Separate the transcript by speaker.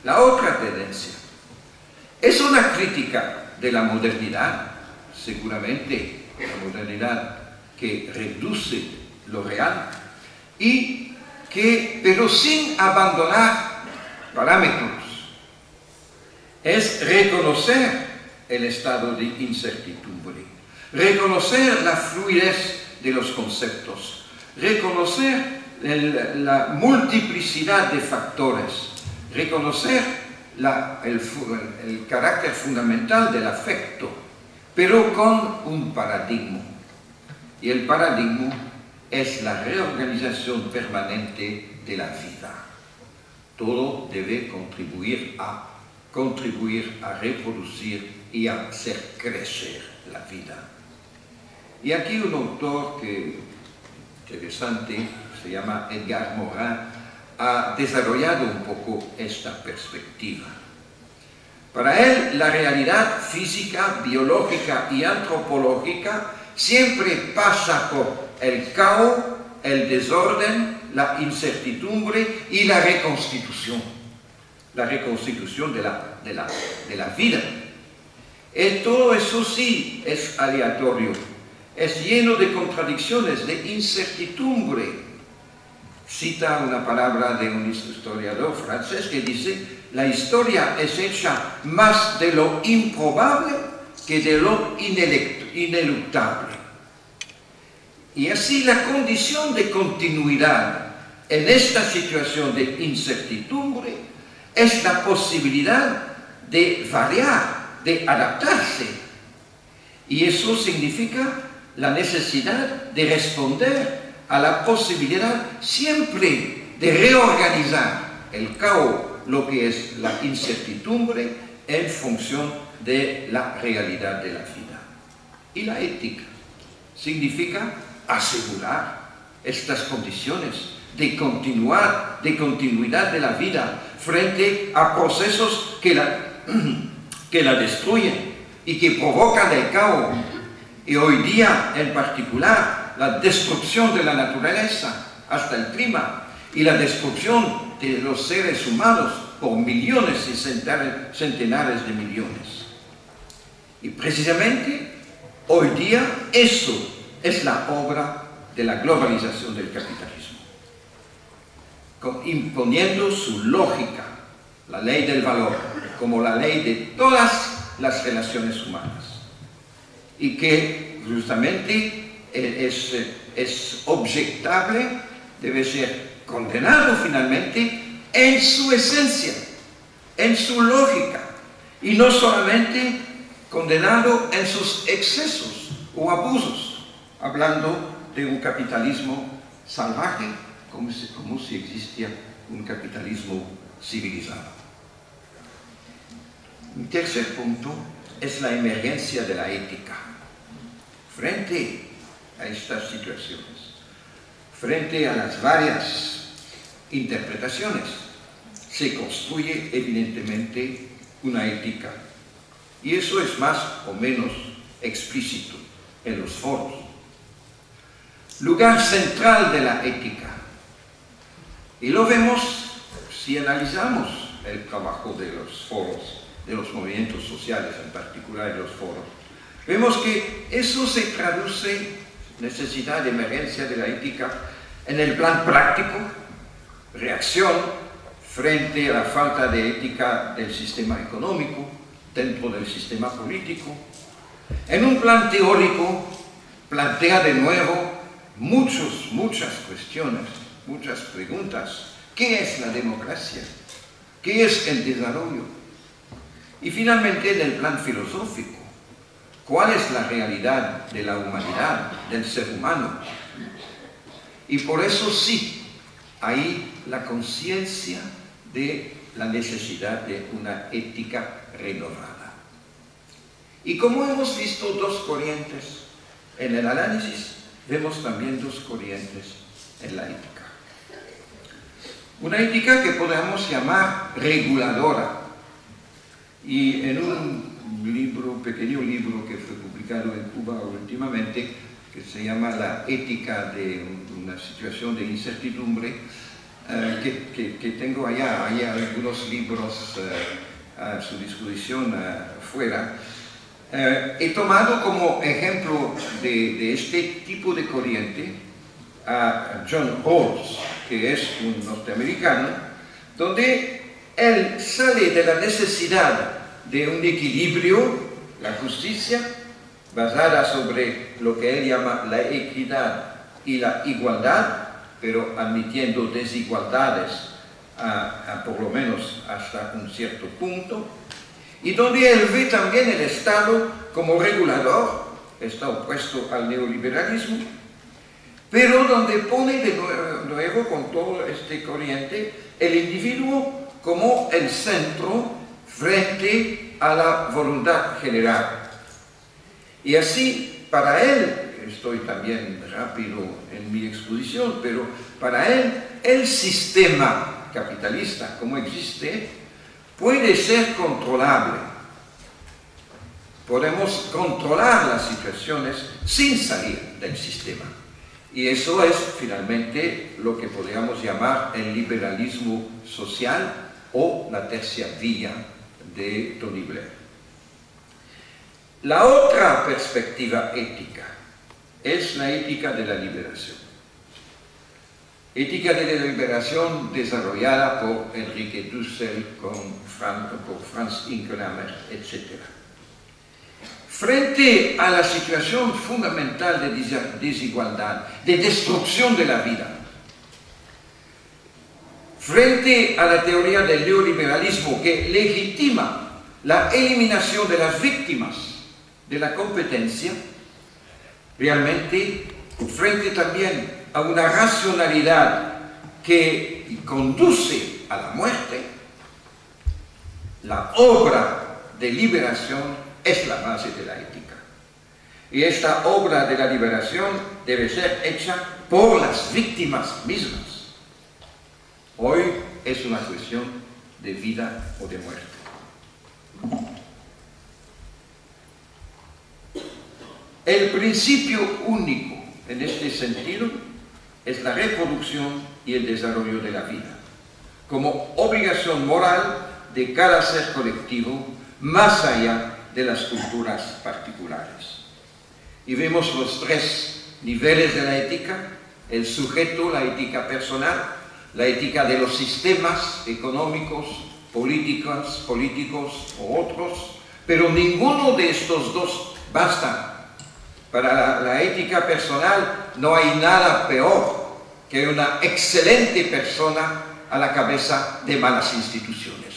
Speaker 1: La otra tendencia es una crítica de la modernidad, seguramente la modernidad que reduce lo real, pero sin abandonar parámetros. Es reconocer el estado de incertidumbre, reconocer la fluidez de los conceptos, reconocer la multiplicidad de factores, reconocer el carácter fundamental del afecto, pero con un paradigma. Y el paradigma es la reorganización permanente de la vida. Todo debe contribuir a reproducir y a hacer crecer la vida. Y aquí un autor interesante, se llama Edgar Morin, ha desarrollado un poco esta perspectiva. Para él, la realidad física, biológica y antropológica siempre pasa por el caos, el desorden, la incertidumbre y la reconstitución de la vida. Y todo eso sí es aleatorio, es lleno de contradicciones, de incertidumbre. Cita una palabra de un historiador francés que dice: la historia es hecha más de lo improbable que de lo ineluctable. Y así la condición de continuidad en esta situación de incertidumbre es la posibilidad de variar, de adaptarse. Y eso significa la necesidad de responder a la posibilidad siempre de reorganizar el caos, lo que es la incertidumbre, en función de la realidad de la vida. Y la ética significa asegurar estas condiciones de continuidad de la vida frente a procesos que la destruyen y que provocan el caos. Y hoy día, en particular, la destrucción de la naturaleza, hasta el clima, y la destrucción de los seres humanos por millones y centenares de millones. Y precisamente, hoy día, eso es la obra de la globalización del capitalismo, imponiendo su lógica, la ley del valor, como la ley de todas las relaciones humanas, y que justamente es objetable, debe ser condenado finalmente en su esencia, en su lógica, y no solamente condenado en sus excesos o abusos, hablando de un capitalismo salvaje, como si existiera un capitalismo civilizado. Un tercer punto es la emergencia de la ética. Frente a estas situaciones, frente a las varias interpretaciones, se construye evidentemente una ética. Y eso es más o menos explícito en los foros. Lugar central de la ética. Y lo vemos si analizamos el trabajo de los foros, de los movimientos sociales, en particular de los foros. Vemos que eso se traduce, necesidad de emergencia de la ética, en el plan práctico, reacción frente a la falta de ética del sistema económico, dentro del sistema político. En un plan teórico, plantea de nuevo muchas cuestiones, muchas preguntas. ¿Qué es la democracia? ¿Qué es el desarrollo? Y finalmente, en el plan filosófico, ¿cuál es la realidad de la humanidad, del ser humano? Y por eso sí, hay la conciencia de la necesidad de una ética renovada. Y como hemos visto dos corrientes en el análisis, vemos también dos corrientes en la ética. Una ética que podemos llamar reguladora. Y en un pequeño libro que fue publicado en Cuba últimamente, que se llama La ética de una situación de incertidumbre, que tengo allá. Hay algunos libros a su disposición fuera. He tomado como ejemplo de este tipo de corriente a John Rawls, que es un norteamericano, donde él sale de la necesidad de un equilibrio, la justicia, basada sobre lo que él llama la equidad y la igualdad, pero admitiendo desigualdades por lo menos hasta un cierto punto, y donde él ve también el Estado como regulador, está opuesto al neoliberalismo, pero donde pone de nuevo con todo este corriente el individuo como el centro frente a la voluntad general. Y así, para él, estoy también rápido en mi exposición, pero para él, el sistema capitalista como existe puede ser controlable. Podemos controlar las situaciones sin salir del sistema. Y eso es finalmente lo que podríamos llamar el liberalismo social o la tercera vía de Tony Blair. La otra perspectiva ética es la ética de la liberación. Ética de la liberación desarrollada por Enrique Dussel, por Franz Inkelhammer, etc. Frente a la situación fundamental de desigualdad, de destrucción de la vida, frente a la teoría del neoliberalismo que legitima la eliminación de las víctimas de la competencia, realmente frente también a una racionalidad que conduce a la muerte, la obra de liberación es la base de la ética. Y esta obra de la liberación debe ser hecha por las víctimas mismas. Hoy es una cuestión de vida o de muerte. El principio único en este sentido es la reproducción y el desarrollo de la vida, como obligación moral de cada ser colectivo, más allá de las culturas particulares. Y vemos los tres niveles de la ética: el sujeto, la ética personal, la ética de los sistemas económicos, políticos o otros, pero ninguno de estos dos basta. Para la ética personal no hay nada peor que una excelente persona a la cabeza de malas instituciones.